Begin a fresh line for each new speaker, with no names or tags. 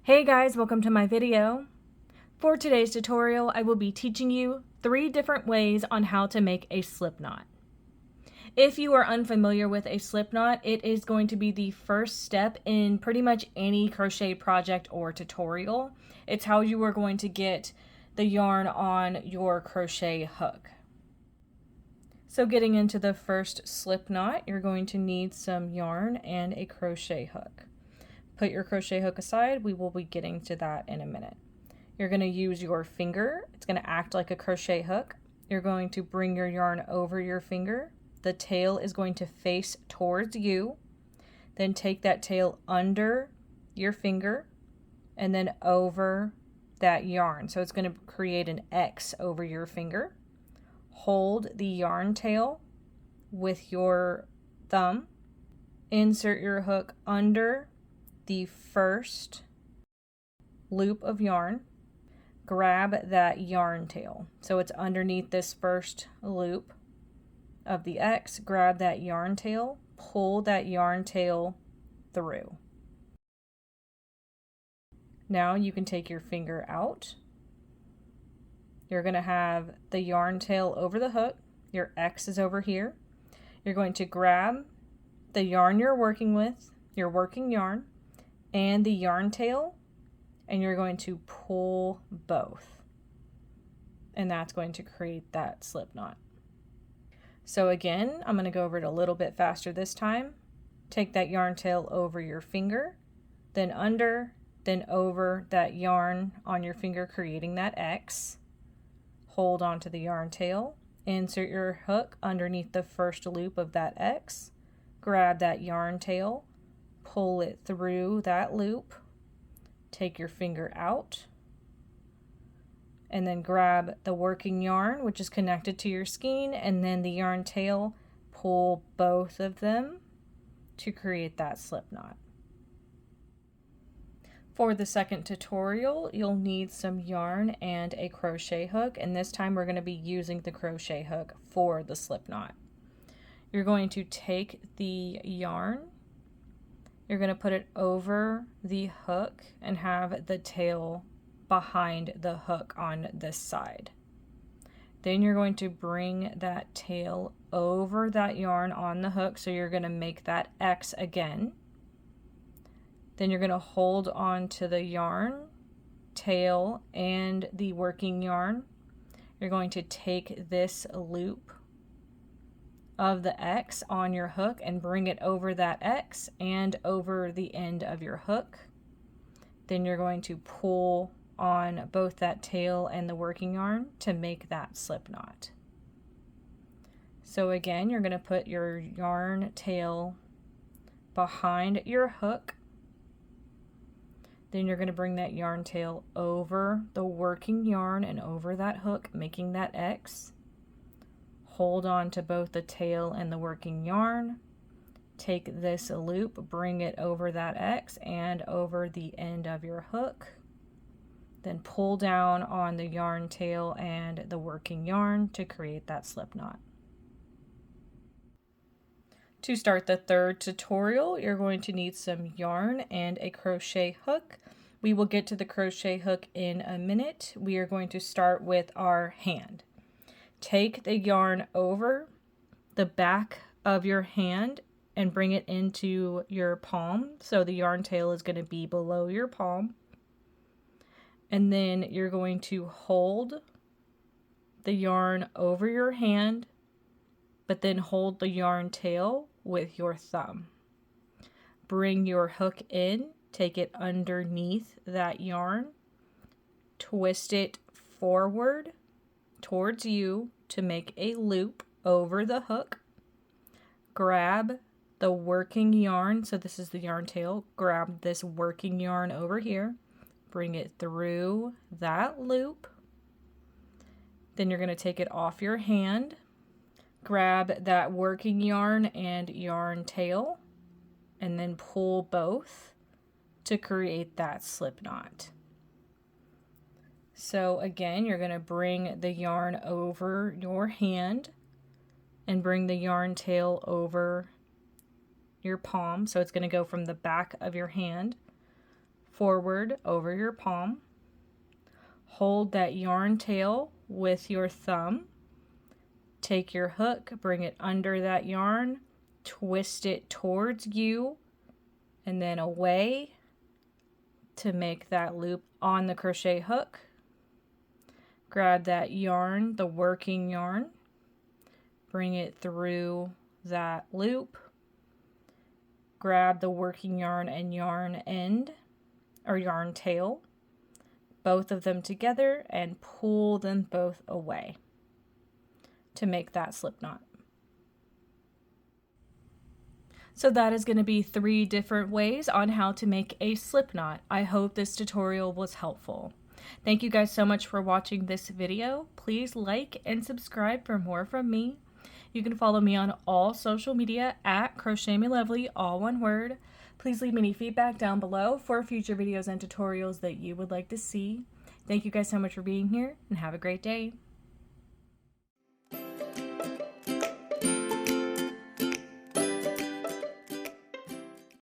Hey guys, welcome to my video. For today's tutorial, I will be teaching you 3 different ways on how to make a slip knot. If you are unfamiliar with a slip knot, it is going to be the first step in pretty much any crochet project or tutorial. It's how you are going to get the yarn on your crochet hook. So getting into the first slip knot, you're going to need some yarn and a crochet hook. Put your crochet hook aside, we will be getting to that in a minute. You're going to use your finger, it's going to act like a crochet hook. You're going to bring your yarn over your finger. The tail is going to face towards you. Then take that tail under your finger and then over that yarn. So it's going to create an X over your finger. Hold the yarn tail with your thumb. Insert your hook under the first loop of yarn, grab that yarn tail. So it's underneath this first loop of the X, grab that yarn tail, pull that yarn tail through. Now you can take your finger out. You're going to have the yarn tail over the hook, your X is over here. You're going to grab the yarn you're working with, your working yarn, and the yarn tail, and you're going to pull both, and that's going to create that slip knot. So again, I'm going to go over it a little bit faster this time. Take that yarn tail over your finger, then under, then over that yarn on your finger, creating that X. Hold onto the yarn tail, insert your hook underneath the first loop of that X, grab that yarn tail, pull it through that loop, take your finger out, and then grab the working yarn, which is connected to your skein, and then the yarn tail, pull both of them to create that slip knot. For the second tutorial, you'll need some yarn and a crochet hook, and this time we're going to be using the crochet hook for the slip knot. You're going to take the yarn, you're going to put it over the hook and have the tail behind the hook on this side. Then you're going to bring that tail over that yarn on the hook, so you're going to make that X again. Then you're going to hold on to the yarn, tail, and the working yarn. You're going to take this loop of the X on your hook and bring it over that X and over the end of your hook. Then you're going to pull on both that tail and the working yarn to make that slip knot. So again, you're going to put your yarn tail behind your hook. Then you're going to bring that yarn tail over the working yarn and over that hook, making that X. Hold on to both the tail and the working yarn. Take this loop, bring it over that X and over the end of your hook. Then pull down on the yarn tail and the working yarn to create that slip knot. To start the third tutorial, you're going to need some yarn and a crochet hook. We will get to the crochet hook in a minute. We are going to start with our hand. Take the yarn over the back of your hand and bring it into your palm. So the yarn tail is going to be below your palm. And then you're going to hold the yarn over your hand, but then hold the yarn tail with your thumb. Bring your hook in, take it underneath that yarn, twist it forward towards you to make a loop over the hook. Grab the working yarn, so this is the yarn tail, grab this working yarn over here, bring it through that loop. Then you're going to take it off your hand, grab that working yarn and yarn tail, and then pull both to create that slip knot. So again, you're going to bring the yarn over your hand and bring the yarn tail over your palm. So it's going to go from the back of your hand forward over your palm. Hold that yarn tail with your thumb. Take your hook, bring it under that yarn, twist it towards you, and then away to make that loop on the crochet hook. Grab that yarn, the working yarn, bring it through that loop. Grab the working yarn and yarn end, or yarn tail, both of them together, and pull them both away to make that slip knot. So that is going to be 3 different ways on how to make a slip knot. I hope this tutorial was helpful. Thank you guys so much for watching this video. Please like and subscribe for more from me. You can follow me on all social media at crochetmelovely, all one word. Please leave me any feedback down below for future videos and tutorials that you would like to see. Thank you guys so much for being here, and have a great day.